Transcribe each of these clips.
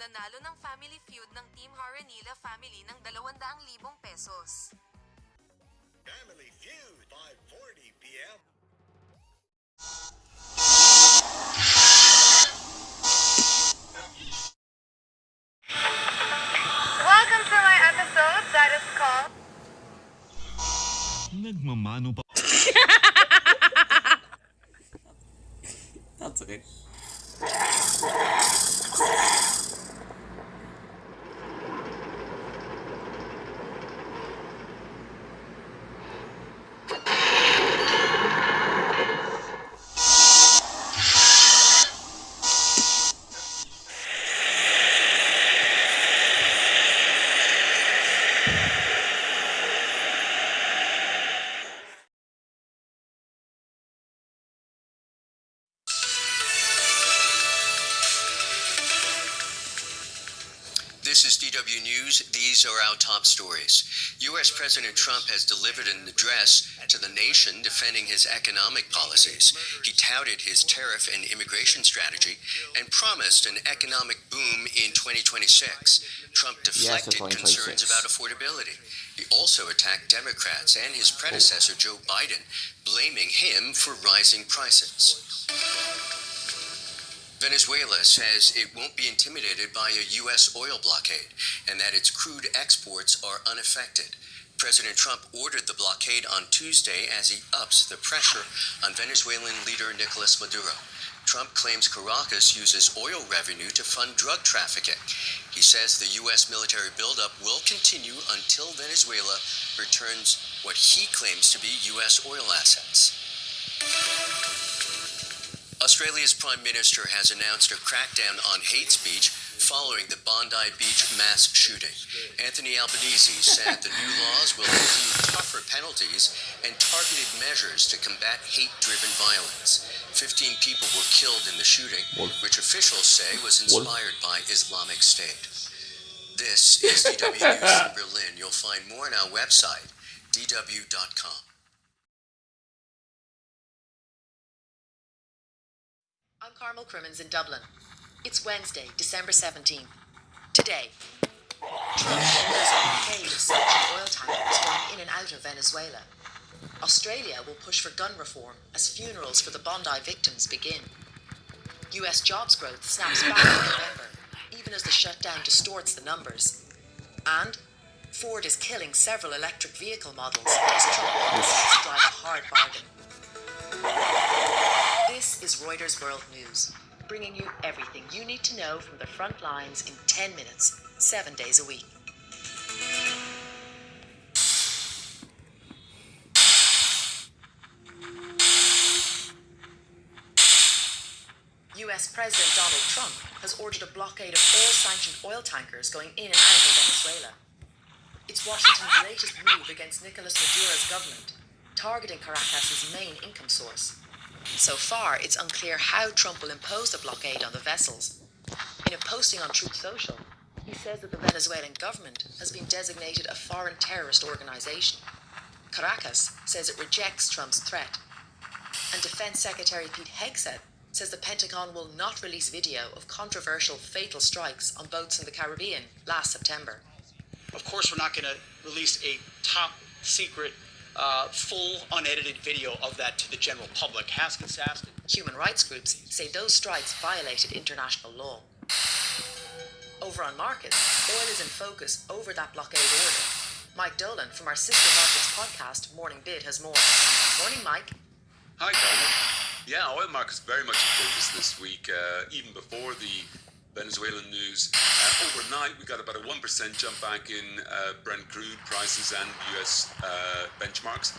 Nanalo ng Family Feud ng Team Haranila family ng 200,000 pesos. Family Feud, 5:40 p.m. Welcome to my episode that is called Nagmamano pa. That's okay. This is DW News. These are our top stories. U.S. President Trump has delivered an address to the nation defending his economic policies. He touted his tariff and immigration strategy and promised an economic boom in 2026. Trump deflected concerns about affordability. He also attacked Democrats and his predecessor, Joe Biden, blaming him for rising prices. Venezuela says it won't be intimidated by a U.S. oil blockade and that its crude exports are unaffected. President Trump ordered the blockade on Tuesday as he ups the pressure on Venezuelan leader Nicolas Maduro. Trump claims Caracas uses oil revenue to fund drug trafficking. He says the U.S. military buildup will continue until Venezuela returns what he claims to be U.S. oil assets. Australia's Prime Minister has announced a crackdown on hate speech following the Bondi Beach mass shooting. Anthony Albanese said the new laws will include tougher penalties and targeted measures to combat hate-driven violence. 15 people were killed in the shooting, which officials say was inspired by Islamic State. This is DW News from Berlin. You'll find more on our website, dw.com. I'm Carmel Crimmins in Dublin. It's Wednesday, December 17th. Today, Trump orders a blockade of sanctioned oil tankers going in and out of Venezuela. Australia will push for gun reform as funerals for the Bondi victims begin. US jobs growth snaps back in November, even as the shutdown distorts the numbers. And Ford is killing several electric vehicle models as Trump wants to drive a hard bargain. This is Reuters World News, bringing you everything you need to know from the front lines in 10 minutes, 7 days a week. US President Donald Trump has ordered a blockade of all sanctioned oil tankers going in and out of Venezuela. It's Washington's latest move against Nicolas Maduro's government, targeting Caracas' main income source. So far, it's unclear how Trump will impose the blockade on the vessels. In a posting on Truth Social, he says that the Venezuelan government has been designated a foreign terrorist organization. Caracas says it rejects Trump's threat. And Defense Secretary Pete Hegseth says the Pentagon will not release video of controversial fatal strikes on boats in the Caribbean last September. Of course, we're not going to release a top secret full unedited video of that to the general public. Haskins asked it. Human rights groups say those strikes violated international law. Over on markets, oil is in focus over that blockade order. Mike Dolan from our sister markets podcast, Morning Bid, has more. Morning, Mike. Hi, Carmen. Yeah, oil markets very much in focus this week, even before the Venezuelan news. Overnight, we got about a 1% jump back in Brent crude prices and US benchmarks.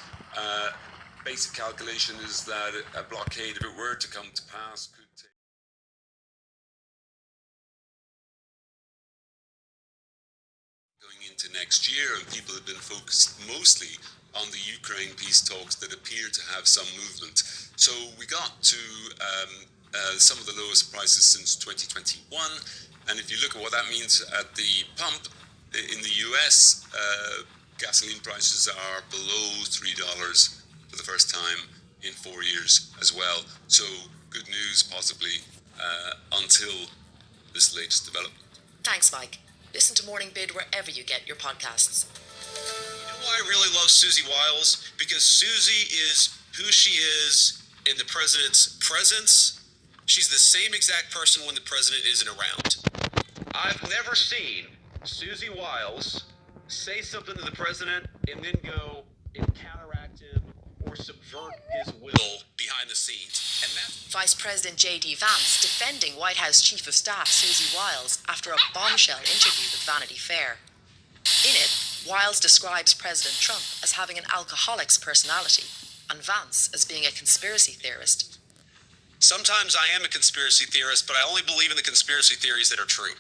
Basic calculation is that a blockade, if it were to come to pass, could take going into next year, and people have been focused mostly on the Ukraine peace talks that appear to have some movement. So we got to some of the lowest prices since 2021, and if you look at what that means at the pump in the US, gasoline prices are below $3 for the first time in 4 years as well. So good news possibly until this latest development. Thanks, Mike. Listen to Morning Bid wherever you get your podcasts. You know why I really love Susie Wiles? Because Susie is who she is in the president's presence. She's the same exact person when the president isn't around. I've never seen Susie Wiles say something to the president and then go and counteract him or subvert his will behind the scenes. And that's Vice President J.D. Vance defending White House Chief of Staff Susie Wiles after a bombshell interview with Vanity Fair. In it, Wiles describes President Trump as having an alcoholic's personality and Vance as being a conspiracy theorist. sometimes I am a conspiracy theorist, but I only believe in the conspiracy theories that are true.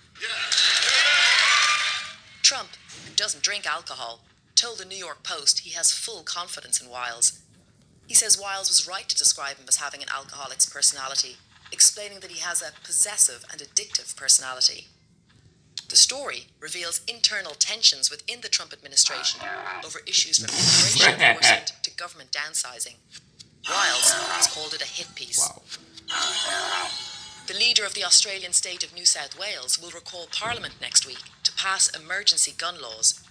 Trump, who doesn't drink alcohol, told the New York Post he has full confidence in Wiles. He says Wiles was right to describe him as having an alcoholic's personality, explaining that he has a possessive and addictive personality. The story reveals internal tensions within the Trump administration over issues from immigration enforcement to government downsizing. Wiles has called it a hit piece. Wow. The leader of the Australian state of New South Wales will recall Parliament next week to pass emergency gun laws.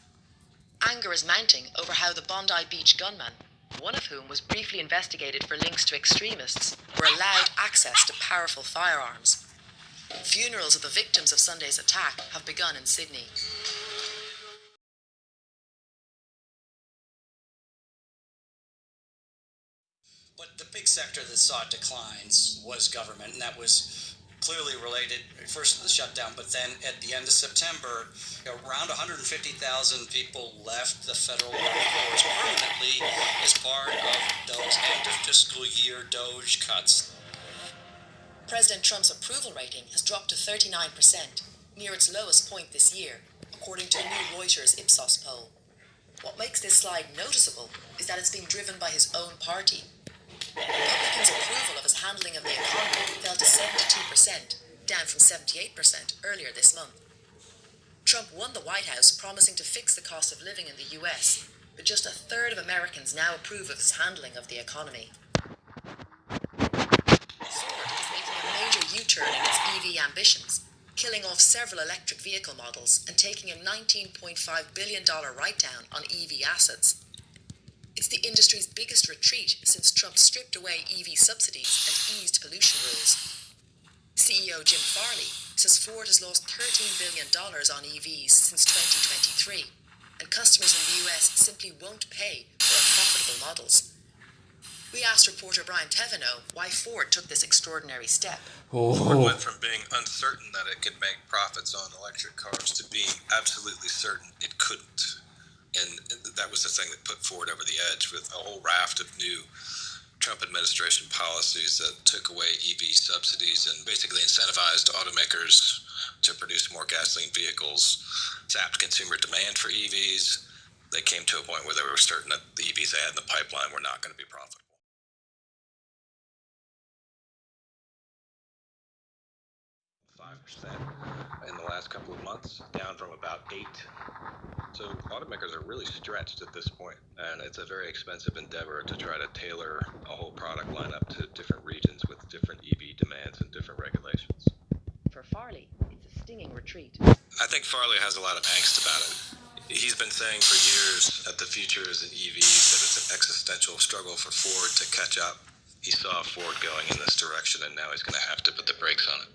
Anger is mounting over how the Bondi Beach gunmen, one of whom was briefly investigated for links to extremists, were allowed access to powerful firearms. Funerals of the victims of Sunday's attack have begun in Sydney. But the big sector that saw declines was government, and that was clearly related first to the shutdown, but then at the end of September, around 150,000 people left the federal workforce permanently as part of those end of fiscal year DOGE cuts. President Trump's approval rating has dropped to 39%, near its lowest point this year, according to a new Reuters Ipsos poll. What makes this slide noticeable is that it's being driven by his own party. Republicans' approval of his handling of the economy fell to 72%, down from 78% earlier this month. Trump won the White House promising to fix the cost of living in the US, but just a third of Americans now approve of his handling of the economy. Ford is making a major U-turn in its EV ambitions, killing off several electric vehicle models and taking a $19.5 billion write-down on EV assets. It's the industry's biggest retreat since Trump stripped away EV subsidies and eased pollution rules. CEO Jim Farley says Ford has lost $13 billion on EVs since 2023, and customers in the US simply won't pay for unprofitable models. We asked reporter Brian Teveno why Ford took this extraordinary step. Ford went from being uncertain that it could make profits on electric cars to being absolutely certain it couldn't. And that was the thing that put Ford over the edge with a whole raft of new Trump administration policies that took away EV subsidies and basically incentivized automakers to produce more gasoline vehicles, zapped consumer demand for EVs. They came to a point where they were certain that the EVs they had in the pipeline were not going to be profitable. 5% in the last couple of months, down from about 8%. So automakers are really stretched at this point, and it's a very expensive endeavor to try to tailor a whole product lineup to different regions with different EV demands and different regulations. For Farley, it's a stinging retreat. I think Farley has a lot of angst about it. He's been saying for years that the future is in EVs, that it's an existential struggle for Ford to catch up. He saw Ford going in this direction, and now he's going to have to put the brakes on it.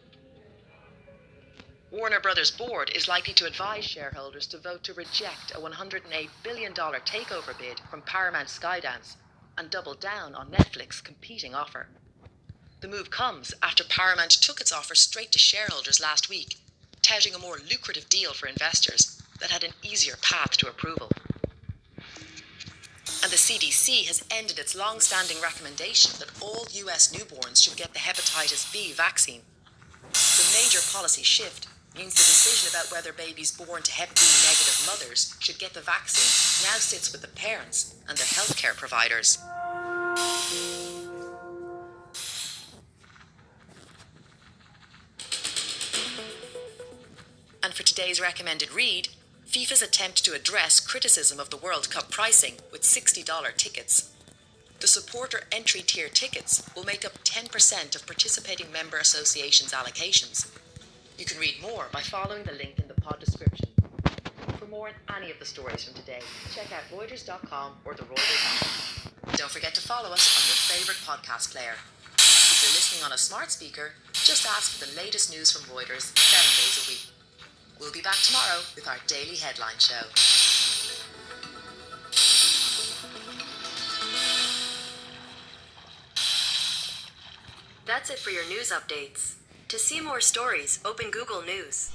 Warner Brothers' board is likely to advise shareholders to vote to reject a $108 billion takeover bid from Paramount Skydance and double down on Netflix's competing offer. The move comes after Paramount took its offer straight to shareholders last week, touting a more lucrative deal for investors that had an easier path to approval. And the CDC has ended its long-standing recommendation that all US newborns should get the hepatitis B vaccine. The major policy shift means the decision about whether babies born to Hep B negative mothers should get the vaccine now sits with the parents and their healthcare providers. And for today's recommended read, FIFA's attempt to address criticism of the World Cup pricing with $60 tickets. The supporter entry tier tickets will make up 10% of participating member associations' allocations. You can read more by following the link in the pod description. For more on any of the stories from today, check out Reuters.com or the Reuters app. Don't forget to follow us on your favourite podcast player. If you're listening on a smart speaker, just ask for the latest news from Reuters 7 days a week. We'll be back tomorrow with our daily headline show. That's it for your news updates. To see more stories, open Google News.